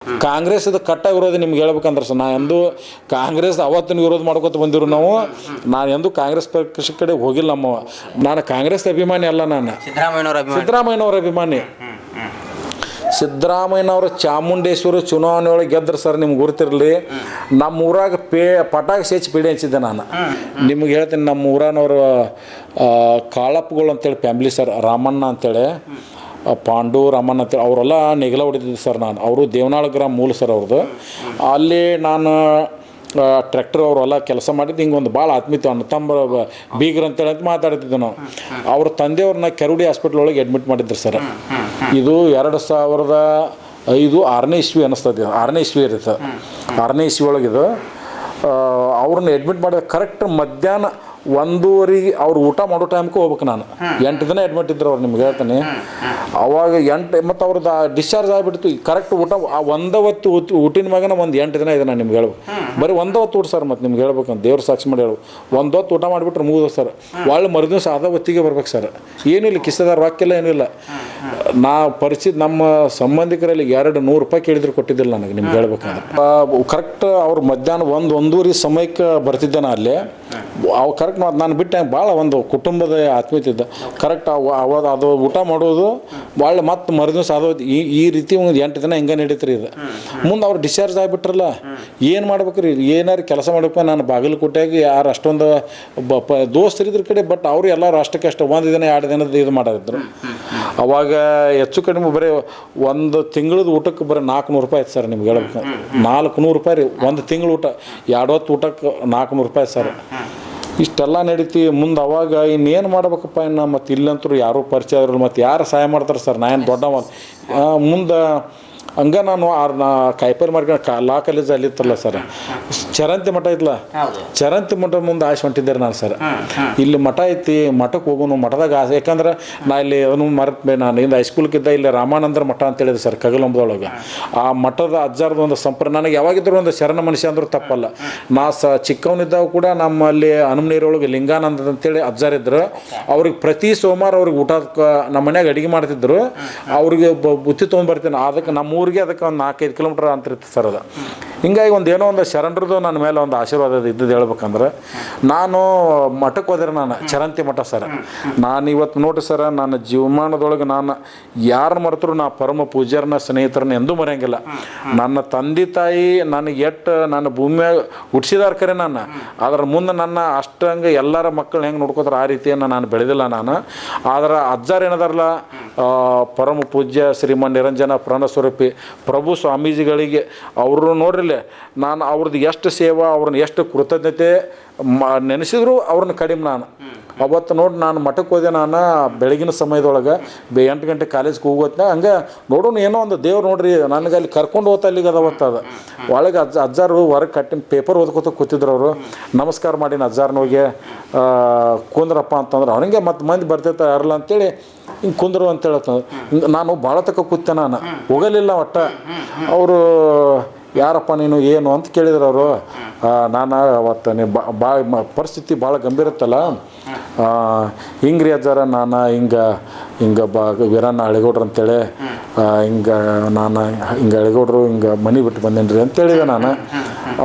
ಕಾಂಗ್ರೆಸ್ ಕಟ್ಟ ವಿರೋಧ ನಿಮ್ಗೆ ಹೇಳ್ಬೇಕಂದ್ರೆ ಸರ್, ನಾ ಎಂದು ಕಾಂಗ್ರೆಸ್ ಅವತ್ತಿನ ವಿರೋಧ ಮಾಡ್ಕೊತ ಬಂದಿರು ನಾವು. ನಾನು ಎಂದು ಕಾಂಗ್ರೆಸ್ ಪಕ್ಷ ಕಡೆ ಹೋಗಿಲ್ಲ ನಾನು ಕಾಂಗ್ರೆಸ್ ಅಭಿಮಾನಿ ಅಲ್ಲ, ನಾನು ಸಿದ್ದರಾಮಯ್ಯನವ್ರ ಅಭಿಮಾನಿ. ಸಿದ್ದರಾಮಯ್ಯನವರು ಚಾಮುಂಡೇಶ್ವರಿ ಚುನಾವಣೆ ಒಳಗೆ ಗೆದ್ದರು ಸರ್. ನಿಮ್ಗೆ ಗುರುತಿರಲಿ, ನಮ್ಮ ಊರಾಗ ಪಟಾಕಿ ಹೆಚ್ಚಿ ಪೀಡೆ ಹಚ್ಚಿದ್ದೆ ನಾನು. ನಿಮ್ಗೆ ಹೇಳ್ತೀನಿ, ನಮ್ಮ ಊರನವರು ಕಾಳಪ್ಪಗಳು ಅಂತೇಳಿ ಫ್ಯಾಮಿಲಿ ಸರ್, ರಾಮಣ್ಣ ಅಂತೇಳಿ, ಪಾಂಡು ರಾಮಣ್ಣ ಅಂತೇಳಿ ಅವರೆಲ್ಲ ನೆಗಲ ಹೊಡಿತಿದ್ದೆ ಸರ್. ಅವರು ದೇವನಾಳ ಗ್ರಾಮ ಮೂಲ ಸರ್ ಅವ್ರದ್ದು. ಅಲ್ಲಿ ನಾನು ಟ್ರ್ಯಾಕ್ಟರ್ ಅವರೆಲ್ಲ ಕೆಲಸ ಮಾಡಿದ್ದು. ಹಿಂಗೆ ಭಾಳ ಆತ್ಮೀಯತೆ ಅಣ್ಣ ತಮ್ಮ ಬೀಗ್ರ ಅಂತೇಳಿ ಅಂತ ಮಾತಾಡ್ತಿದ್ದೆ ನಾವು. ಅವ್ರ ತಂದೆಯವ್ರನ್ನ ಕೆರೂಡಿ ಹಾಸ್ಪಿಟ್ಲ್ ಒಳಗೆ ಅಡ್ಮಿಟ್ ಮಾಡಿದ್ರು ಸರ್. ಇದು 2005 6ನೇ ಇಸ್ವಿ ಅನ್ನಿಸ್ತದೆ, 6ನೇ ಇಸ್ವಿ ಇರುತ್ತೆ, 6ನೇ ಇಸ್ವಿ ಒಳಗಿದು. ಅವ್ರನ್ನ ಅಡ್ಮಿಟ್ ಮಾಡಿದ ಕರೆಕ್ಟ್ ಮಧ್ಯಾಹ್ನ 1:30 ಅವ್ರು ಊಟ ಮಾಡೋ ಟೈಮ್ಗೆ ಹೋಗ್ಬೇಕು. ನಾನು 8 ದಿನ ಅಡ್ಮಿಟ್ ಇದ್ರು ಅವ್ರು, ನಿಮ್ಗೆ ಹೇಳ್ತೀನಿ. ಅವಾಗ 8 ಮತ್ತು ಅವ್ರದ್ದು ಡಿಸ್ಚಾರ್ಜ್ ಆಗಿಬಿಡ್ತು. ಕರೆಕ್ಟ್ ಊಟ ಒಂದೇ ಹೊತ್ತು ಊಟಿನ ಮ್ಯಾಗನ ಒಂದು 8 ದಿನ ಇದೆ. ನಾನು ನಿಮ್ಗೆ ಹೇಳ್ಬೇಕು, ಬರೀ ಒಂದೇ ಹೊತ್ತು ಊಟ ಸರ್. ಮತ್ತು ನಿಮ್ಗೆ ಹೇಳ್ಬೇಕಂತ ದೇವ್ರ ಸಾಕ್ಷಿ ಮಾಡಿ ಹೇಳ್ಬೇಕು, ಒಂದು ಹೊತ್ತು ಊಟ ಮಾಡಿಬಿಟ್ರೆ ಮುಗಿದು ಸರ್. ಒಳ್ಳೆ ಮರುದಿವಸ ಆದ ಹೊತ್ತಿಗೆ ಬರ್ಬೇಕು ಸರ್. ಏನಿಲ್ಲ, ಕಿಸೆದಾರ ರೊಕ್ಕೆಲ್ಲ ಏನಿಲ್ಲ. ನಾ ಪರಿಚಿತ ನಮ್ಮ ಸಂಬಂಧಿಕರಲ್ಲಿ 200 ರೂಪಾಯಿ ಕೇಳಿದ್ರು ಕೊಟ್ಟಿದ್ದಿಲ್ಲ ನನಗೆ, ನಿಮ್ಗೆ ಹೇಳ್ಬೇಕಂದ್ರೆ. ಕರೆಕ್ಟ್ ಅವ್ರು ಮಧ್ಯಾಹ್ನ 1-1:30 ಸಮಯಕ್ಕೆ ಬರ್ತಿದ್ದೆ ನಾ ಅಲ್ಲಿ. ಅವು ಕರೆಕ್ಟ್ ನಾನು ಬಿಟ್ಟು ಭಾಳ ಒಂದು ಕುಟುಂಬದ ಆತ್ಮೀಯತೆ ಇದ್ದ. ಕರೆಕ್ಟ್ ಅದು ಊಟ ಮಾಡೋದು ಭಾಳ ಮತ್ತು ಮರುದಿವಸ ಅದು ಈ ರೀತಿ ಒಂದು 8 ದಿನ ಹಿಂಗೆ ನಡೀತ್ರಿ ಇದು. ಮುಂದೆ ಅವ್ರು ಡಿಸ್ಚಾರ್ಜ್ ಆಗಿಬಿಟ್ರಲ್ಲ, ಏನು ಮಾಡ್ಬೇಕ್ರಿ, ಏನಾರು ಕೆಲಸ ಮಾಡ್ಬೇಕು. ನಾನು ಬಾಗಲಕೋಟೆಗೆ ಯಾರು ಅಷ್ಟೊಂದು ದೋಸ್ತರಿದ್ರ ಕಡೆ, ಬಟ್ ಅವರು ಎಲ್ಲರೂ ಅಷ್ಟಕ್ಕೆ ಅಷ್ಟು 1 ದಿನ 2 ದಿನದ ಇದು ಮಾಡಿದ್ರು. ಅವಾಗ ಹೆಚ್ಚು ಕಡಿಮೆ ಬರೀ ಒಂದು ತಿಂಗಳದ ಊಟಕ್ಕೆ ಬರೀ 400 ರೂಪಾಯಿ ಆಯ್ತು ಸರ್. ನಿಮ್ಗೆ ಹೇಳ್ಬೇಕು, 400 ರೂಪಾಯಿ ರೀ ಒಂದು ತಿಂಗಳ ಊಟ. 2 ಹೊತ್ತು ಊಟಕ್ಕೆ 400 ರೂಪಾಯಿ ಸರ್. ಇಷ್ಟೆಲ್ಲ ನಡೀತಿ. ಮುಂದೆ ಅವಾಗ ಇನ್ನೇನು ಮಾಡ್ಬೇಕಪ್ಪ, ಇನ್ನು ಮತ್ತು ಇಲ್ಲಂತರೂ ಯಾರೂ ಪರಿಚಯ ಆದ್ರಲ್ಲ, ಮತ್ತು ಯಾರು ಸಹಾಯ ಮಾಡ್ತಾರೆ ಸರ್. ನಾನು ದೊಡ್ಡವ ಮುಂದೆ ಹಂಗೆ ನಾನು ಕಾಯಿಪಲ್ಲೆ ಮಾಡ್ಕೊಂಡು ಲಾ ಕಾಲೇಜ್ ಅಲ್ಲಿತ್ತಲ್ಲ ಸರ್, ಚರಂತಿ ಮಠ ಇತ್ತಲ್ಲ, ಚರಂತಿ ಮಠ ಮುಂದೆ ಆಸೆ ಹೊಂಟಿದ್ದಾರೆ ನಾನು ಸರ್. ಇಲ್ಲಿ ಮಠ ಐತಿ, ಮಠಕ್ಕೆ ಹೋಗೋನು, ಮಠದಾಗ ಆಸೆ. ಯಾಕಂದ್ರೆ ನಾ ಇಲ್ಲಿ ಅದನ್ನು ಮರೆತು ನಾನು ಇಂದ ಹೈಸ್ಕೂಲ್ಗಿದ್ದ ಇಲ್ಲಿ ರಾಮಾನಂದರ ಮಠ ಅಂತ ಹೇಳಿದೆ ಸರ್, ಕಗಲಂಬದೊಳಗೆ. ಆ ಮಠದ ಅಜ್ಜಾರ್ದು ಒಂದು ಸಂಪ್ರದಾಯ ನನಗೆ ಯಾವಾಗಿದ್ದರೂ ಒಂದು ಶರಣ ಮನುಷ್ಯ ಅಂದ್ರೂ ತಪ್ಪಲ್ಲ. ನಾ ಚಿಕ್ಕವನಿದ್ದಾಗ ಕೂಡ ನಮ್ಮಲ್ಲಿ ಹನುಮನೀರೊಳಗೆ ಲಿಂಗಾನಂದ ಅಂತೇಳಿ ಅಜ್ಜಾರಿದ್ರು. ಅವ್ರಿಗೆ ಪ್ರತಿ ಸೋಮವಾರ ಅವ್ರಿಗೆ ಊಟಕ್ಕೆ ನಮ್ಮ ಮನ್ಯಾಗ ಅಡುಗೆ ಮಾಡ್ತಿದ್ರು. ಅವ್ರಿಗೆ ಬುತ್ತಿ ತೊಗೊಂಡ್ಬರ್ತೀನಿ. ಅದಕ್ಕೆ ನಮ್ಮ ಊರಿಗೆ ಅದಕ್ಕೆ ಒಂದು 4-5 ಕಿಲೋಮೀಟ್ರ್ ಅಂತ ಇತ್ತು ಸರ್ ಅದು. ಹಿಂಗಾಗಿ ಏನೋ ಒಂದು ಶರಣರದು ನನ್ನ ಮೇಲೆ ಒಂದು ಆಶೀರ್ವಾದ ಇದ್ದದ್ದು ಹೇಳ್ಬೇಕಂದ್ರೆ. ನಾನು ಮಠಕ್ಕೆ ಹೋದ್ರೆ ನಾನು ಚರಂತಿ ಮಠ ಸರ್. ನಾನು ಇವತ್ತು ನೋಡಿ ಸರ್, ನನ್ನ ಜೀವಮಾನದೊಳಗೆ ನಾನು ಯಾರು ಮರೆತರು ನಾ ಪರಮ ಪೂಜ್ಯರನ್ನ ಸ್ನೇಹಿತರನ್ನ ಎಂದೂ ಮರೆಯಂಗಿಲ್ಲ. ನನ್ನ ತಂದೆ ತಾಯಿ ನನಗೆ ನನ್ನ ಭೂಮಿಯಾಗ ಹುಟ್ಟಿಸಿದಾರ ಕರೆ ನಾನು. ಅದ್ರ ಮುಂದೆ ನನ್ನ ಅಷ್ಟಂಗೆ ಎಲ್ಲರ ಮಕ್ಕಳು ಹೆಂಗೆ ನೋಡ್ಕೋತಾರೆ ಆ ರೀತಿಯನ್ನು ನಾನು ಬೆಳೆದಿಲ್ಲ ನಾನು. ಆದ್ರೆ ಅಜ್ಜಾರು ಏನದಾರಲ್ಲ, ಪರಮ ಪೂಜ್ಯ ಶ್ರೀಮನ್ ನಿರಂಜನ ಪ್ರಾಣಸ್ವರೂಪಿ ಪ್ರಭು ಸ್ವಾಮೀಜಿಗಳಿಗೆ ಅವರು ನೋಡ್ರಿ, ನಾನು ಅವ್ರದ್ದು ಎಷ್ಟು ಸೇವಾ, ಅವ್ರನ್ನ ಎಷ್ಟು ಕೃತಜ್ಞತೆ ನೆನೆಸಿದ್ರು ಅವ್ರನ್ನ ಕಡಿಮೆ. ನಾನು ಅವತ್ತು ನೋಡಿ ನಾನು ಮಠಕ್ಕೆ ಹೋದೆ. ನಾನು ಬೆಳಗಿನ ಸಮಯದೊಳಗೆ 8 ಗಂಟೆ ಕಾಲೇಜ್ಗೆ ಹೋಗೋತ್ನ ಹಂಗೆ ನೋಡೋಣ, ಏನೋ ಒಂದು ದೇವ್ರು ನೋಡ್ರಿ ನನಗೆ ಅಲ್ಲಿ ಕರ್ಕೊಂಡು ಹೋಗ್ತಾ ಅಲ್ಲಿಗೆ ಅದವತ್ತು ಅದು ಒಳಗೆ ಅಜ್ಜಾರು ಹೊರಗೆ ಕಟ್ಟಿನ ಪೇಪರ್ ಓದ್ಕೋತ ಕೂತಿದ್ರು. ಅವರು ನಮಸ್ಕಾರ ಮಾಡಿನ ಅಜ್ಜಾರನ ಹೋಗಿ ಕುಂದ್ರಪ್ಪ ಅಂತಂದ್ರೆ ಅವನಿಗೆ ಮತ್ತು ಮಂದಿ ಬರ್ತಿರ್ತಾರೆ ಯಾರಲ್ಲ ಅಂತೇಳಿ ಹಿಂಗೆ ಕುಂದ್ರು ಅಂತೇಳಿ. ನಾನು ಭಾಳ ತಕ್ಕ ಕೂತೆ, ನಾನು ಹೋಗಲಿಲ್ಲ ಒಟ್ಟ. ಅವರು ಯಾರಪ್ಪ ನೀನು ಏನು ಅಂತ ಕೇಳಿದ್ರು ಅವರು. ನಾನು ಅವತ್ತು ಪರಿಸ್ಥಿತಿ ಭಾಳ ಗಂಭೀರ ಇತ್ತಲ್ಲ, ಹಿಂಗೆ ರೀ ಅಜ್ಜಾರ, ನಾನು ಹಿಂಗೆ ವೀರಣ್ಣ ಹಳೆಗೌಡ್ರು ಅಂತೇಳಿ ನಾನು ಹಳೆಗೌಡ್ರು ಮನೆ ಬಿಟ್ಟು ಬಂದೇನಿ ರೀ ಅಂತೇಳಿದೆ ನಾನು.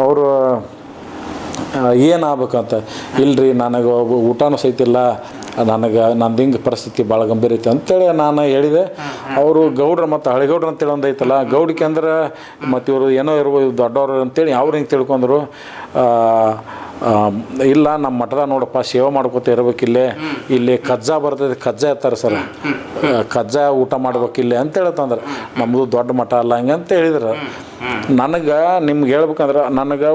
ಅವರು ಏನಾಗಬೇಕಂತ, ಇಲ್ಲರಿ ನನಗೆ ಊಟನೂ ಸಹಿತಿಲ್ಲ, ನಂದು ಹಿಂಗೆ ಪರಿಸ್ಥಿತಿ ಭಾಳ ಗಂಭೀರ ಐತೆ ಅಂತೇಳಿ ನಾನು ಹೇಳಿದೆ. ಅವರು ಗೌಡ್ರು ಮತ್ತು ಹಳೆಗೌಡ್ರು ಅಂತೇಳಿ ಒಂದು ಐತಲ್ಲ, ಗೌಡಿಕೆ ಅಂದ್ರೆ ಮತ್ತು ಇವರು ಏನೋ ಇರ್ಬೋದು ದೊಡ್ಡವರು ಅಂತೇಳಿ ಅವ್ರು ಹಿಂಗೆ ತಿಳ್ಕೊಂಡ್ರು. ಇಲ್ಲ ನಮ್ಮ ಮಠದ ನೋಡಪ್ಪ ಸೇವೆ ಮಾಡ್ಕೋತ ಇರ್ಬೇಕಿಲ್ಲೇ, ಇಲ್ಲಿ ಕಜ್ಜಾ ಬರ್ತದೆ, ಕಜ್ಜಾ ಇರ್ತಾರೆ ಸರ್, ಕಜ್ಜಾ ಊಟ ಮಾಡ್ಬೇಕಿಲ್ಲೇ ಅಂತ ಹೇಳ್ತಂದ್ರೆ. ನಮ್ಮದು ದೊಡ್ಡ ಮಠ ಅಲ್ಲ ಹಂಗೆ ಅಂತ ಹೇಳಿದ್ರು. ನನಗೆ ನಿಮ್ಗೆ ಹೇಳ್ಬೇಕಂದ್ರೆ ನನಗೆ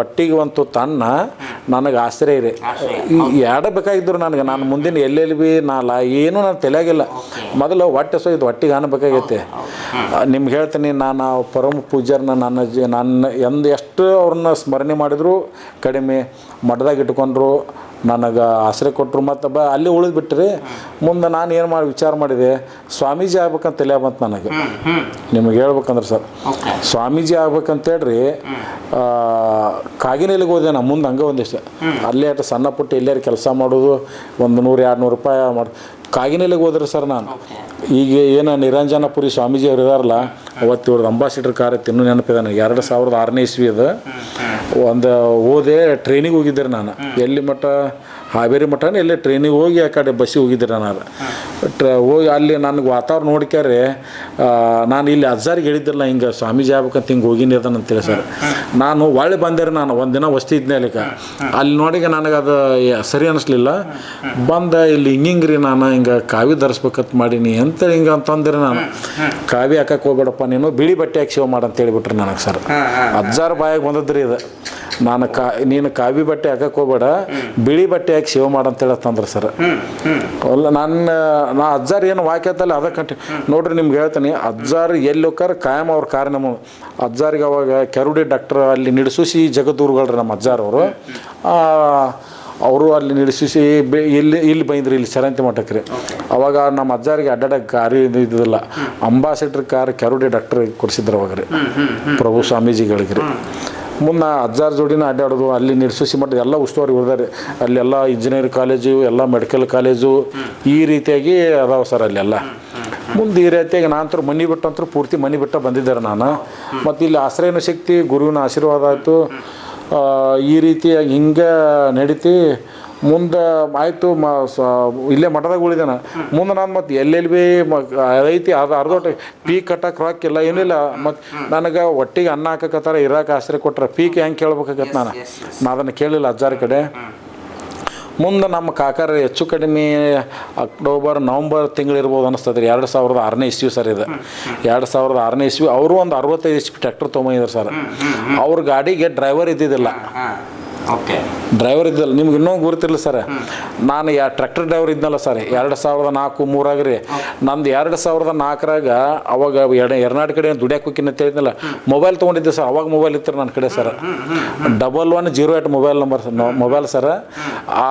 ಒಟ್ಟಿಗೆ ಒಂದು ತನ್ನ ನನಗೆ ಆಶ್ರಯ ರೀ ಎರಡು ಬೇಕಾಗಿದ್ರು ನನಗೆ. ನಾನು ಮುಂದಿನ ಎಲ್ಲೆಲ್ಲಿ ಭೀ ಏನೂ ನಾನು ತಲೆಯಾಗಿಲ್ಲ. ಮೊದಲು ಹೊಟ್ಟೆ ಇದು ಹೊಟ್ಟಿಗೆ ಅನ್ಬೇಕಾಗೈತೆ. ನಿಮ್ಗೆ ಹೇಳ್ತೀನಿ, ನಾನು ಪರಮ ಪೂಜ್ಯರನ್ನ ನನ್ನ ಎಷ್ಟು ಅವ್ರನ್ನ ಸ್ಮರಣೆ ಮಾಡಿದ್ರು ಕಡಿಮೆ. ಮಠದಾಗ ಇಟ್ಕೊಂಡ್ರು ನನಗೆ ಆಶ್ರಯ ಕೊಟ್ಟರು. ಮತ್ತು ಅಲ್ಲಿ ಉಳಿದ್ಬಿಟ್ರಿ. ಮುಂದೆ ನಾನು ಏನು ಮಾಡಿ ವಿಚಾರ ಮಾಡಿದೆ, ಸ್ವಾಮೀಜಿ ಆಗ್ಬೇಕಂತ ತಲೆ ಬಂತು ನನಗೆ. ನಿಮಗೆ ಹೇಳ್ಬೇಕಂದ್ರೆ ಸರ್, ಸ್ವಾಮೀಜಿ ಆಗ್ಬೇಕಂತೇಳ್ರಿ ಕಾಗಿನೆಲೆಗೆ ಹೋದೆ ನಾ. ಮುಂದೆ ಹಂಗೆ ಒಂದಿಷ್ಟು ಅಲ್ಲೇ ಅಷ್ಟು ಸಣ್ಣ ಪುಟ್ಟ ಎಲ್ಲಾರು ಕೆಲಸ ಮಾಡೋದು, 100-200 ರೂಪಾಯಿ ಮಾಡಿ ಕಾಗಿನೆಲೆಗೆ ಹೋದ್ರೆ ಸರ್ ನಾನು. ಈಗ ಏನು ನಿರಂಜನಪುರಿ ಸ್ವಾಮೀಜಿ ಅವ್ರು ಇದಾರಲ್ಲ, ಅವತ್ತು ಇವ್ರದ್ದು ಅಂಬಾಸಿಡರ್ ಕಾರ್ ಇತ್ತು, ಇನ್ನೂ ನೆನಪಿದೆ ನನಗೆ. 2006 ಇಸ್ವಿ ಅದು. ಒಂದು ಹೋದೆ, ಟ್ರೈನಿಗೆ ಹೋಗಿದ್ದೆ ನಾನು. ಎಲ್ಲಿ ಮಠ, ಹಾವೇರಿ ಮಠನೇ ಎಲ್ಲೇ ಟ್ರೈನಿಗೆ ಹೋಗಿ ಆ ಕಡೆ ಬಸ್ಸಿಗೆ ಹೋಗಿದ್ದೆ ನಾನು. ಹೋಗಿ ಅಲ್ಲಿ ನನಗೆ ವಾತಾವರಣ ನೋಡ್ಕ್ಯಾರೆ ನಾನು ಇಲ್ಲಿ ಅಜ್ಜಾರಿಗೆ ಹೇಳಿದ್ದಿಲ್ಲ ಹಿಂಗೆ ಸ್ವಾಮೀಜಿ ಆಗ್ಬೇಕಂತ ಹಿಂಗೆ ಹೋಗಿನಿ ಅದನ್ನ ಅಂತೇಳಿ ಸರ್. ನಾನು ಒಳ್ಳೆ ಬಂದೆ. ನಾನು ಒಂದಿನ ವಸ್ತಿ ಇದ್ನೇ ಅಲ್ಲಿ ನೋಡಿಗೆ ನನಗೆ ಅದು ಸರಿ ಅನ್ನಿಸ್ಲಿಲ್ಲ. ಬಂದ ಇಲ್ಲಿ ಹಿಂಗಿಂಗ್ರಿ ನಾನು ಹಿಂಗೆ ಕಾವಿ ಧರಿಸ್ಬೇಕಂತ ಮಾಡೀನಿ ಅಂತ ಹಿಂಗೆ ಅಂತಂದ್ರೆ ನಾನು. ಕಾವಿ ಹಾಕಕ್ಕೆ ಹೋಗ್ಬೇಡಪ್ಪ ನೀನು, ಬಿಳಿ ಬಟ್ಟೆ ಹಾಕಿ ಸೇವೆ ಮಾಡಂತ ಹೇಳಿಬಿಟ್ರಿ ನನಗೆ ಸರ್. ಅಜ್ಜಾರ ಬಾಯಾಗ ಬಂದದ್ರಿ ಇದು. ನೀನು ಕಾವಿ ಬಟ್ಟೆ ಹಾಕಕ್ಕೆ ಹೋಗ್ಬೇಡ, ಬಿಳಿ ಬಟ್ಟೆ ಹಾಕಿ ಸೇವೆ ಮಾಡಂತೇಳಿ ತಂದ್ರೆ ಸರ್. ಅಲ್ಲ ನಾ ಅಜ್ಜಾರು ಏನು ವಾಕ್ಯತಲ್ಲ ಅದಕ್ಕೆ ನೋಡ್ರಿ ನಿಮ್ಗೆ ಹೇಳ್ತೀನಿ. ಅಜ್ಜಾರು ಎಲ್ಲಿ ಹೋಗ್ಕಾರ ಕಾಯಂ ಅವ್ರ ಕಾರ್ಯಕ್ರಮ. ಅಜ್ಜಾರಿಗೆ ಅವಾಗ ಕೆರುಡಿ ಡಾಕ್ಟರ್ ಅಲ್ಲಿ ನಿಡ್ಸುಸಿ ಜಗದ್ಗುರುಗಳ್ರಿ ನಮ್ಮ ಅಜ್ಜಾರವರು. ಅವರು ಅಲ್ಲಿ ನಿಡ್ಸಿಸಿ ಇಲ್ಲಿ ಬಂದ್ರಿ, ಇಲ್ಲಿ ಸರಂತಿ ಮಠಕ್ಕೆ ರೀ. ಅವಾಗ ನಮ್ಮ ಅಜ್ಜಾರಿಗೆ ಅಡ್ಡಾಡಕ್ಕೆ ಕಾರು ಇದ್ದಿದ್ದಿಲ್ಲ. ಅಂಬಾಸಿಡರ್ ಕಾರ್ ಕೆರುಡಿ ಡಾಕ್ಟರ್ ಕೊಡಿಸಿದ್ರು ಅವಾಗ ರೀ, ಪ್ರಭು ಸ್ವಾಮೀಜಿಗಳಿಗೆ ರೀ. ಮುಂದೆ ಅಜ್ಜಾರ ಜೋಡಿನ ಅಡ್ಡಾಡೋದು, ಅಲ್ಲಿ ನಿರ್ಸೂಸಿ ಮಠದ ಎಲ್ಲ ಉಸ್ತುವಾರಿ ಇರ್ತಾರೆ. ಅಲ್ಲೆಲ್ಲ ಇಂಜಿನಿಯರಿಂಗ್ ಕಾಲೇಜು, ಎಲ್ಲ ಮೆಡಿಕಲ್ ಕಾಲೇಜು, ಈ ರೀತಿಯಾಗಿ ಅದಾವ ಸರ್ ಅಲ್ಲೆಲ್ಲ. ಮುಂದೆ ಈ ರೀತಿಯಾಗಿ ನಾನು ಮನೆ ಬಿಟ್ಟಂತೂ ಪೂರ್ತಿ ಮನೆ ಬಿಟ್ಟು ಬಂದಿದ್ದಾರೆ ನಾನು. ಮತ್ತು ಇಲ್ಲಿ ಆಶ್ರಯನ ಶಕ್ತಿ, ಗುರುವಿನ ಆಶೀರ್ವಾದ ಆಯಿತು. ಈ ರೀತಿಯಾಗಿ ಹಿಂಗೆ ನಡೀತಿ. ಮುಂದೆ ಆಯಿತು, ಇಲ್ಲೇ ಮಠದಾಗ ಉಳಿದೇನ. ಮುಂದೆ ನಾನು ಮತ್ತು ಎಲ್ಲೆಲ್ಲಿ ಭೀ ಐತಿ ಅದು ಅರ್ಧೋಟ ಪೀಕ್ ಕಟ್ಟಕ್ಕೆ ರೊಕ್ಕಿಲ್ಲ, ಏನಿಲ್ಲ. ಮತ್ತು ನನಗೆ ಒಟ್ಟಿಗೆ ಅನ್ನ ಹಾಕಕತ್ತಾರ, ಇರಾಕ ಆಶ್ರಯ ಕೊಟ್ರೆ ಪೀಕ್ ಹೆಂಗೆ ಕೇಳ್ಬೇಕಾಗತ್ತೆ. ನಾನು ಅದನ್ನು ಕೇಳಿಲ್ಲ ಅಜ್ಜಾರ ಕಡೆ. ಮುಂದೆ ನಮ್ಮ ಕಾಕಾರ ಹೆಚ್ಚು ಕಡಿಮೆ ಅಕ್ಟೋಬರ್ ನವಂಬರ್ ತಿಂಗಳಿರ್ಬೋದು ಅನ್ನಿಸ್ತದೆ ರೀ. 2006 ಇಸ್ವಿ ಸರ್ ಇದು. 2006 ಇಸ್ವಿ. ಅವರು ಒಂದು 65 HP ಟ್ರ್ಯಾಕ್ಟರ್ ತೊಗೊಂಡಿದ್ದಾರೆ ಸರ್. ಅವ್ರ ಗಾಡಿಗೆ ಡ್ರೈವರ್ ಇದ್ದಿದ್ದಿಲ್ಲ. ಡ್ರೈವರ್ ಇದ್ದಲ್ಲ. ನಿಮ್ಗೆ ಇನ್ನೂ ಗುರುತಿರಲಿಲ್ಲ ಸರ್, ನಾನು ಟ್ರ್ಯಾಕ್ಟರ್ ಡ್ರೈವರ್ ಇದ್ನಲ್ಲ ಸರ್ 2004-03 ರೀ. ನಂದು 2004 ಅವಾಗ ಎರನಾಡು ಕಡೆ ದುಡ್ಯಾಕೆ ಹೋಗಿನ ಅಂತ ಹೇಳಿದ್ನಲ್ಲ, ಮೊಬೈಲ್ ತೊಗೊಂಡಿದ್ದೆ ಸರ್. ಅವಾಗ ಮೊಬೈಲ್ ಇತ್ತು ನನ್ನ ಕಡೆ ಸರ್. 1108 mobile sir. ಆ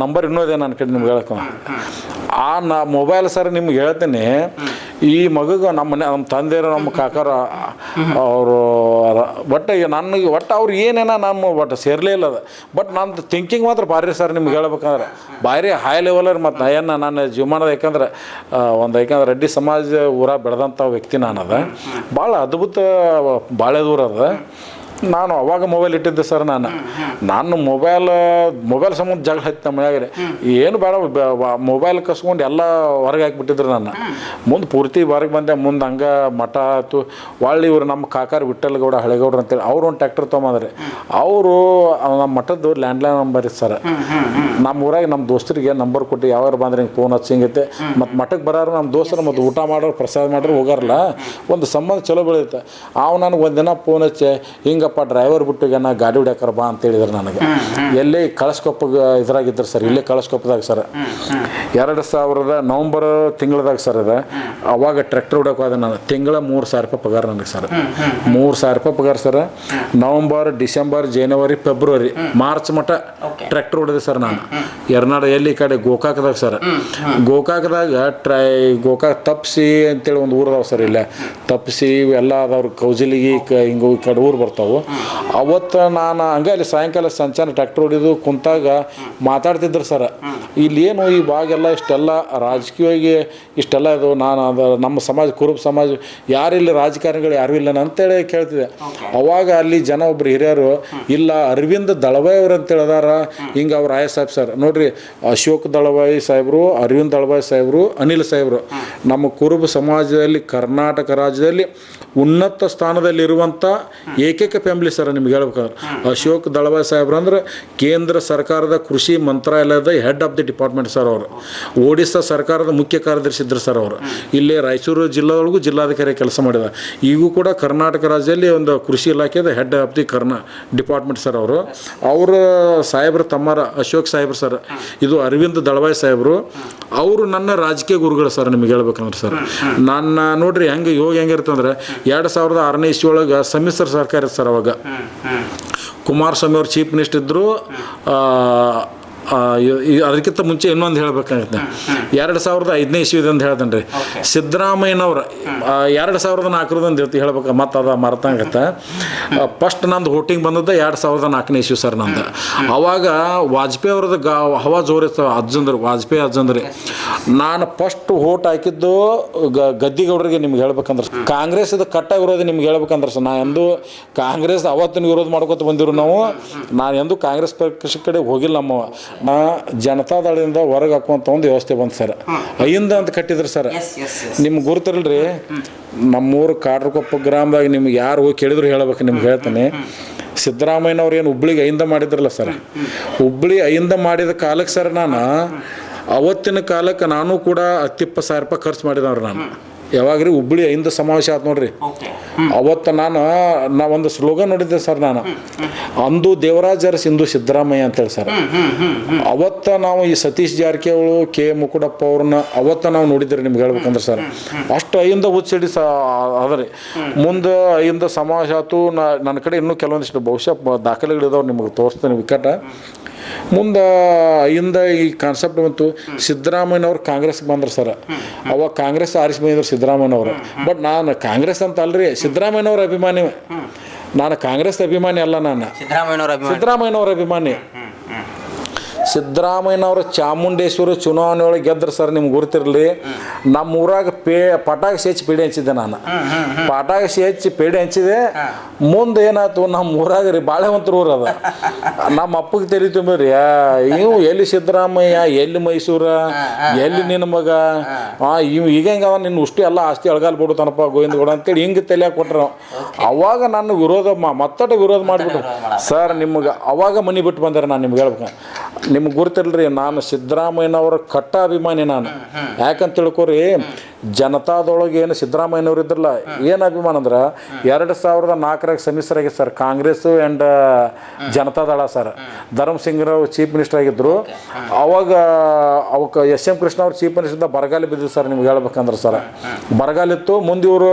ನಂಬರ್ ಇನ್ನೂ ಇದೆ ನನ್ನ ಕಡೆ ನಿಮ್ಗೆ ಹೇಳಕ್ಕೆ. ಆ ಮೊಬೈಲ್ ಸರ್ ನಿಮ್ಗೆ ಹೇಳ್ತೀನಿ. ಈ ಮಗಗೆ ನಮ್ಮ ತಂದೆಯರು, ನಮ್ಮ ಕಾಕಾರ ಅವರು ಒಟ್ಟು ಅವ್ರು ಏನೇನ ನಮ್ಮ ಒಟ್ಟು ಸೇರಲೇ ಇಲ್ಲ ಅದು. ಬಟ್ ನಂದು ಥಿಂಕಿಂಗ್ ಮಾತ್ರ ಭಾರಿ ಸರ್. ನಿಮ್ಗೆ ಹೇಳ್ಬೇಕಂದ್ರೆ ಭಾರಿ ಹೈ ಲೆವೆಲರ್. ಮತ್ತು ನನ್ನ ಜೀವಮಾನದ ಯಾಕಂದ್ರೆ ರೆಡ್ಡಿ ಸಮಾಜ ಊರ ಬೆಳೆದಂಥ ವ್ಯಕ್ತಿ ನಾನು. ಅದು ಭಾಳ ಅದ್ಭುತ, ಭಾಳ ದೂರ ಅದ. ನಾನು ಅವಾಗ ಮೊಬೈಲ್ ಇಟ್ಟಿದ್ದೆ ಸರ್. ನಾನು ಮೊಬೈಲ್ ಸಂಬಂಧ ಜಗಳ ಹತ್ತಿ ನಮ್ಮ ಮನೆಯಾಗ ಏನು ಬೇಡ ಮೊಬೈಲ್ ಕಸ್ಕೊಂಡು ಎಲ್ಲ ಹೊರಗೆ ಹಾಕಿಬಿಟ್ಟಿದ್ರು. ನಾನು ಮುಂದೆ ಪೂರ್ತಿ ಹೊರಗೆ ಬಂದೆ. ಮುಂದೆ ಹಂಗೆ ಮಠ ಆಯ್ತು. ಒಳ್ಳೆ ಇವರು ನಮ್ಮ ಕಾಕಾರ ವಿಠ್ಠಲಗೌಡ ಹಳೆಗೌಡ್ರು ಅಂತೇಳಿ ಅವರು ಒಂದು ಟ್ರ್ಯಾಕ್ಟರ್ ತೊಗೊಂಬಂದ್ರಿ. ಅವರು ನಮ್ಮ ಮಠದ್ದು ಲ್ಯಾಂಡ್ಲೈನ್ ನಂಬರ್ ಇತ್ತು ಸರ್. ನಮ್ಮ ಊರಾಗ ನಮ್ಮ ದೋಸ್ತರಿಗೆ ನಂಬರ್ ಕೊಟ್ಟು ಯಾವಾಗ ಬಂದ್ರೆ ಹಿಂಗೆ ಫೋನ್ ಹಚ್ಚಿ ಹಿಂಗೈತೆ. ಮತ್ತು ಮಠಕ್ಕೆ ಬರೋರು ನಮ್ಮ ದೋಸ್ತರು ಮತ್ತು ಊಟ ಮಾಡೋರು ಪ್ರಸಾದ ಮಾಡೋರು ಹೋಗಾರಲ್ಲ, ಒಂದು ಸಂಬಂಧ ಚಲೋ ಬೆಳೆಯುತ್ತೆ. ನನಗೆ ಒಂದಿನ ಫೋನ್ ಹಚ್ಚಿ ಹಿಂಗಪ್ಪ ಡ್ರೈವರ್ ಬಿಟ್ಟಿಗೆ ನಾ ಗಾಡಿ ಹೊಡ್ಯಾಕರ ಬಾ ಅಂತ ಹೇಳಿದ್ರು ನನಗೆ. ಎಲ್ಲೇ ಕಳಸ್ಕೊಪ್ಪಗೆ ಇದ್ರಾಗಿದ್ರು ಸರ್, ಇಲ್ಲೇ ಕಳಸ್ಕೊಪ್ಪದಾಗ ಸರ್. 2000 ನವಂಬರ್ ತಿಂಗಳದಾಗ ಸರ್ ಅದು. ಅವಾಗ ಟ್ರ್ಯಾಕ್ಟರ್ ಹೊಡ್ಯಾಕ ಹೋದೆ ನಾನು. ತಿಂಗಳ 3000 ರೂಪಾಯಿ ಪಗಾರ ನನಗೆ ಸರ್. 3000 ರೂಪಾಯಿ ಪಗಾರ ಸರ್. ನವಂಬರ್, ಡಿಸೆಂಬರ್, ಜನವರಿ, ಫೆಬ್ರವರಿ, ಮಾರ್ಚ್ ಮಟ್ಟ ಟ್ರ್ಯಾಕ್ಟರ್ ಹೊಡೆದೆ ಸರ್ ನಾನು. ಎರನಾಡು ಎಲ್ಲಿ ಕಡೆ ಗೋಕಾಕದಾಗ ಸರ್. ಗೋಕಾಕದಾಗ ಗೋಕಾಕ್ ತಪ್ಸಿ ಅಂತೇಳಿ ಒಂದು ಊರದಾವ ಸರ್. ಇಲ್ಲೇ ತಪ್ಸಿ ಇವೆಲ್ಲ ಅದಾವ್ರು, ಕೌಜಲಿಗೆ ಹಿಂಗೆ ಈ ಕಡೆ ಊರು ಬರ್ತಾವೆ. ಅವತ್ತು ನಾನು ಹಂಗೆ ಅಲ್ಲಿ ಸಾಯಂಕಾಲ ಸಂಚಾನ ಟ್ರ್ಯಾಕ್ಟರ್ ಹೊಡಿದು ಕುಂತಾಗ ಮಾತಾಡ್ತಿದ್ರು ಸರ್. ಇಲ್ಲೇನು ಈ ಭಾಗೆಲ್ಲ ಇಷ್ಟೆಲ್ಲ ರಾಜಕೀಯವಾಗಿ ಇಷ್ಟೆಲ್ಲ ಇದು. ನಾನು ಅದು ನಮ್ಮ ಸಮಾಜ, ಕುರುಬ ಸಮಾಜ ಯಾರಿಲ್ಲ, ರಾಜಕಾರಣಿಗಳು ಯಾರೂ ಇಲ್ಲ ಅಂತೇಳಿ ಕೇಳ್ತಿದ್ದೆ. ಅವಾಗ ಅಲ್ಲಿ ಜನ ಒಬ್ರು ಹಿರಿಯರು, ಇಲ್ಲ ಅರವಿಂದ್ ದಳವಾಯಿ ಅವ್ರು ಅಂತೇಳಿ ಅದಾರ. ಹಿಂಗೆ ಅವ್ರು ಆಯ ಸಾಹೇಬ್ ಸರ್ ನೋಡ್ರಿ, ಅಶೋಕ್ ದಳವಾಯಿ ಸಾಹೇಬರು, ಅರವಿಂದ್ ದಳವಾಯಿ ಸಾಹೇಬರು, ಅನಿಲ್ ಸಾಹೇಬರು ನಮ್ಮ ಕುರುಬ ಸಮಾಜದಲ್ಲಿ ಕರ್ನಾಟಕ ರಾಜ್ಯದಲ್ಲಿ ಉನ್ನತ ಸ್ಥಾನದಲ್ಲಿರುವಂಥ ಏಕೈಕ ಫ್ಯಾಮಿಲಿ ಸರ್. ನಿಮ್ಗೆ ಹೇಳ್ಬೇಕಾದ್ರೆ ಅಶೋಕ್ ದಳವಾಯಿ ಸಾಹೇಬ್ರು ಅಂದ್ರೆ ಕೇಂದ್ರ ಸರ್ಕಾರದ ಕೃಷಿ ಮಂತ್ರಾಲಯದ head of the department sir. ಅವರು ಒಡಿಸ್ಸಾ ಸರ್ಕಾರದ ಮುಖ್ಯ ಕಾರ್ಯದರ್ಶಿ ಇದ್ರು ಸರ್. ಅವರು ಇಲ್ಲೇ ರಾಯಚೂರು ಜಿಲ್ಲಾದೊಳಗೂ ಜಿಲ್ಲಾಧಿಕಾರಿ ಕೆಲಸ ಮಾಡಿದ. ಈಗೂ ಕೂಡ ಕರ್ನಾಟಕ ರಾಜ್ಯದಲ್ಲಿ ಒಂದು ಕೃಷಿ ಇಲಾಖೆದ head of the department sir. ಅವರು ಸಾಹೇಬ್ರ ತಮ್ಮರ ಅಶೋಕ್ ಸಾಹೇಬ್ರು ಸರ್. ಇದು ಅರವಿಂದ್ ದಳವಾಯಿ ಸಾಹೇಬರು. ಅವರು ನನ್ನ ರಾಜಕೀಯ ಗುರುಗಳು ಸರ್. ನಿಮ್ಗೆ ಹೇಳ್ಬೇಕಂದ್ರೆ ಸರ್, ನನ್ನ ನೋಡ್ರಿ ಹೆಂಗೆ ಯೋಗ ಹೆಂಗಿರ್ತಂದ್ರೆ 2006 ಇಸ್ವಿ ಒಳಗೆ ಸಮ್ಮಿಶ್ರ ಸರ್ಕಾರ ಇತ್ತು ಸರ್. ಅವಾಗ ಕುಮಾರಸ್ವಾಮಿ ಅವ್ರು ಚೀಫ್ ಮಿನಿಸ್ಟರ್ ಇದ್ದರು. ಅದಕ್ಕಿಂತ ಮುಂಚೆ ಇನ್ನೊಂದು ಹೇಳ್ಬೇಕಾಗತ್ತೆ. 2005ನೇ ಇಸ್ವಿದಂದು ಹೇಳ್ತೇನೆ ರೀ. ಸಿದ್ದರಾಮಯ್ಯನವ್ರು 2004 ಹೇಳ್ಬೇಕು, ಮತ್ತು ಅದು ಮರ್ತಂಗತ್ತೆ. ಫಸ್ಟ್ ನಂದು ವೋಟಿಂಗ್ ಬಂದದ್ದು 2004ನೇ ಇಸ್ವಿ ಸರ್ ನಂದು. ಅವಾಗ ವಾಜಪೇಯಿ ಅವ್ರದ್ದು ಹವಾ ಜೋರಿತ್ತು ವಾಜಪೇಯಿ ಅಜ್ಜಂದ್ರಿ. ನಾನು ಫಸ್ಟ್ ವೋಟ್ ಹಾಕಿದ್ದು ಗದ್ದಿಗೌಡರಿಗೆ. ನಿಮ್ಗೆ ಹೇಳ್ಬೇಕಂದ್ರೆ ಕಾಂಗ್ರೆಸ್ದು ಕಟ್ಟ ವಿರೋಧ ನಿಮ್ಗೆ ಹೇಳ್ಬೇಕಂದ್ರೆ ಸರ್, ನಾ ಎಂದು ಕಾಂಗ್ರೆಸ್ ಅವತ್ತಿನ ವಿರೋಧ ಮಾಡ್ಕೊತ ಬಂದಿರು ನಾವು. ನಾನು ಎಂದು ಕಾಂಗ್ರೆಸ್ ಪಕ್ಷ ಕಡೆ ಹೋಗಿಲ್ಲ. ನಾ ಜನತಾದಳದಿಂದ ಹೊರಗೆ ಹಾಕುವಂಥ ಒಂದು ವ್ಯವಸ್ಥೆ ಬಂತು ಸರ್. ಅಯ್ಯಿಂದ ಅಂತ ಕಟ್ಟಿದ್ರು ಸರ್. ನಿಮ್ಗೆ ಗುರುತಿರಲ್ರಿ, ನಮ್ಮೂರು ಕಾಡ್ರಕೊಪ್ಪ ಗ್ರಾಮದಾಗ ನಿಮ್ಗೆ ಯಾರು ಹೋಗಿ ಕೇಳಿದ್ರು ಹೇಳ್ಬೇಕು. ನಿಮ್ಗೆ ಹೇಳ್ತೀನಿ, ಸಿದ್ದರಾಮಯ್ಯನವ್ರು ಏನು ಹುಬ್ಳಿಗೆ ಅಯಿಂದ ಮಾಡಿದ್ರಲ್ಲ ಸರ್, ಹುಬ್ಳಿ ಅಯಿಂದ ಮಾಡಿದ ಕಾಲಕ್ಕೆ ಸರ್, ನಾನು ಅವತ್ತಿನ ಕಾಲಕ್ಕೆ ನಾನು ಕೂಡ 20,000 ರೂಪಾಯಿ ಖರ್ಚು ಮಾಡಿದವ್ರು. ನಾನು ಯಾವಾಗ ರೀ ಹುಬ್ಳಿ ಅಯಿಂದ ಸಮಾವೇಶ ಆಯ್ತು ನೋಡ್ರಿ, ಅವತ್ತು ನಾ ಒಂದು ಸ್ಲೋಗನ್ ನೋಡಿದ್ದೆ ಸರ್. ನಾನು ಅಂದು ದೇವರಾಜ್ ಅರಸ್ ಇಂದು ಸಿದ್ದರಾಮಯ್ಯ ಅಂತೇಳಿ ಸರ್. ಅವತ್ತ ನಾವು ಈ ಸತೀಶ್ ಜಾರಕಿಹೊಳಿ, ಕೆ ಮುಕುಡಪ್ಪ ಅವ್ರನ್ನ ಅವತ್ತ ನಾವು ನೋಡಿದ್ರಿ. ನಿಮ್ಗೆ ಹೇಳ್ಬೇಕಂದ್ರೆ ಸರ್, ಅಷ್ಟು ಅಯ್ಯಿಂದ ಉತ್ಸಿಡಿ ಅದರಿ. ಮುಂದೆ ಅಯ್ಯಿಂದ ಸಮಾವೇಶ ಆಯ್ತು. ನನ್ನ ಕಡೆ ಇನ್ನೂ ಕೆಲವೊಂದಿಷ್ಟು ಬಹುಶಃ ದಾಖಲೆಗಳಿದಾವೆ, ನಿಮಗೆ ತೋರಿಸ್ತೀನಿ ವಿಕಟ. ಮುಂದೆ ಅಯ್ಯಿಂದ ಈ ಕಾನ್ಸೆಪ್ಟ್ ಬಂತು. ಸಿದ್ದರಾಮಯ್ಯನವ್ರು ಕಾಂಗ್ರೆಸ್ಗೆ ಬಂದ್ರು ಸರ್. ಅವಾಗ ಕಾಂಗ್ರೆಸ್ ಆರಿಸಿ ಬಂದಿದ್ರು ಸಿದ್ದರಾಮಯ್ಯನವರು. ಬಟ್ ನಾನು ಕಾಂಗ್ರೆಸ್ ಅಂತ ಅಲ್ರಿ, ಸಿದ್ದರಾಮಯ್ಯನವ್ರ ಅಭಿಮಾನಿ. ನಾನು ಕಾಂಗ್ರೆಸ್ ಅಭಿಮಾನಿ ಅಲ್ಲ, ನಾನು ಸಿದ್ದರಾಮಯ್ಯನವ್ರ ಅಭಿಮಾನಿ. ಸಿದ್ದರಾಮಯ್ಯನವರು ಚಾಮುಂಡೇಶ್ವರಿ ಚುನಾವಣೆ ಒಳಗೆ ಗೆದ್ರು ಸರ್. ನಿಮ್ಗೆ ಗುರುತಿರಲಿ, ನಮ್ಮ ಊರಾಗ ಪಟಾಕಿ ಹೆಚ್ಚಿ ಪೇಡೆ ಹಂಚಿದ್ದೆ. ನಾನು ಪಟಾಕಿ ಹೆಚ್ಚಿ ಪೇಡೆ ಹಂಚಿದೆ. ಮುಂದೆ ಏನಾಯ್ತು, ನಮ್ಮ ಊರಾಗ ರೀ ಬಾಳೆವಂತರ ಊರು ಅದ. ನಮ್ಮ ಅಪ್ಪಗೆ ತೆರಿ ತುಂಬಿರಿ, ಇವು ಎಲ್ಲಿ ಸಿದ್ದರಾಮಯ್ಯ, ಎಲ್ಲಿ ಮೈಸೂರ, ಎಲ್ಲಿ ನಿನ್ನ ಮಗ, ಈಗ ಹೆಂಗವ ನಿನ್ನ ಉಷ್ಟಿ ಎಲ್ಲ ಆಸ್ತಿ ಅಳಗಾಲ್ ಬಿಡುತ್ತಾನಪ್ಪ ಗೋವಿಂದಗೌಡ ಅಂತೇಳಿ ಹಿಂಗೆ ತಲೆಯಾಗಿ ಕೊಟ್ರು. ಅವಾಗ ನನ್ನ ವಿರೋಧ ಮತ್ತಟ ವಿರೋಧ ಮಾಡಿಬಿಟ್ರು ಸರ್. ನಿಮ್ಗೆ ಅವಾಗ ಮನೆ ಬಿಟ್ಟು ಬಂದಾರೆ. ನಾನು ನಿಮ್ಗೆ ಹೇಳ್ಬೇಕು, ನಿಮ್ಗೆ ಗುರುತಿರಲ್ರಿ, ನಾನು ಸಿದ್ದರಾಮಯ್ಯನವರ ಕಟ್ಟ ಅಭಿಮಾನಿ. ನಾನು ಯಾಕಂತ ತಿಳ್ಕೊರಿ, ಜನತಾದೊಳಗೆ ಏನು ಸಿದ್ದರಾಮಯ್ಯನವ್ರು ಇದ್ರಲ್ಲ, ಏನು ಅಭಿಮಾನ ಅಂದ್ರೆ 2004 ಸಮ್ಮಿಶ್ರಾಗಿ sir, Congress and Janata Dal sir. ಧರ್ಮಸಿಂಗ್ರಾವ್ chief minister ಆಗಿದ್ದರು. ಅವಾಗ SM ಕೃಷ್ಣ ಅವ್ರು ಚೀಫ್ ಮಿನಿಸ್ಟರ್ದ ಬರಗಾಲ ಬಿದ್ದಿದ್ದು ಸರ್. ನಿಮ್ಗೆ ಹೇಳ್ಬೇಕಂದ್ರೆ ಸರ್, ಬರಗಾಲಿತ್ತು. ಮುಂದೆ ಇವರು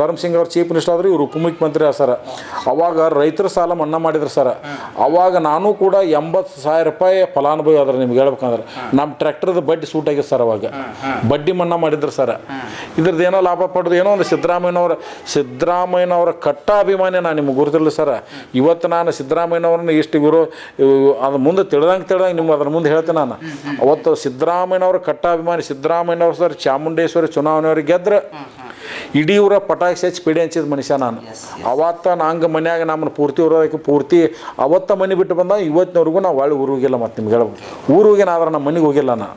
ಧರ್ಮಸಿಂಗ್ ಅವ್ರು ಚೀಫ್ ಮಿನಿಸ್ಟರ್ ಆದರು, ಇವರು ಉಪಮುಖ್ಯಮಂತ್ರಿ ಸರ್. ಅವಾಗ ರೈತರ ಸಾಲ ಮನ್ನಾ ಮಾಡಿದ್ರು ಸರ್. ಅವಾಗ ನಾನು ಕೂಡ 80,000 ರೂಪಾಯಿ ಫಲಾನುಭವಿ ಆದ್ರೆ. ನಿಮ್ಗೆ ಹೇಳ್ಬೇಕಂದ್ರೆ ನಮ್ಮ ಟ್ರ್ಯಾಕ್ಟರ್ದು ಬಡ್ಡಿ ಸೂಟ್ ಆಗಿದೆ ಸರ್. ಅವಾಗ ಬಡ್ಡಿ ಮನ್ನಾ ಮಾಡಿದ್ರು ಸರ್. ಇದ್ರದ್ದು ಏನೋ ಲಾಭ ಪಡೆದು ಏನೋ ಒಂದು ಸಿದ್ದರಾಮಯ್ಯನವರ ಕಟ್ಟ ಅಭಿಮಾನಿ ನಾನು. ನಿಮ್ಗೆ ಗುರುತಿರಲಿ ಸರ್. ಇವತ್ತು ನಾನು ಸಿದ್ದರಾಮಯ್ಯನವ್ರನ್ನ ಇಷ್ಟು ಅದು ಮುಂದೆ ತಿಳಿದಂಗೆ ನಿಮ್ಗೆ ಅದ್ರ ಮುಂದೆ ಹೇಳ್ತೇನೆ ನಾನು. ಅವತ್ತು ಸಿದ್ದರಾಮಯ್ಯನವ್ರ ಕಟ್ಟ ಅಭಿಮಾನಿ. ಸಿದ್ದರಾಮಯ್ಯನವ್ರು ಸರ್ ಚಾಮುಂಡೇಶ್ವರಿ ಚುನಾವಣೆಯವ್ರಿಗೆ ಗೆದ್ರೆ ಇಡೀ ಊರ ಪಟಾಕಿ ಹೆಚ್ಚಿ ಪೀಡೆ ಹಂಚಿದ ಮನುಷ್ಯ ನಾನು. ಅವತ್ತು ನಂಗೆ ಮನ್ಯಾಗ ನಮ್ಮನ್ನು ಪೂರ್ತಿ ಅವತ್ತ ಮನೆ ಬಿಟ್ಟು ಬಂದ. ಇವತ್ತಿನವ್ರಿಗೂ ನಾವು ಒಳ್ಳೆ ಊರಿಗೆ ಹೋಗಿಲ್ಲ. ಮತ್ತು ನಿಮ್ಗೆ ಹೇಳ್ಬೇಕು, ಊರಿಗೆ ಹೋಗಿನ ಆದ್ರೆ ನಮ್ಮ ಮನೆಗೆ ಹೋಗಿಲ್ಲ ನಾನು.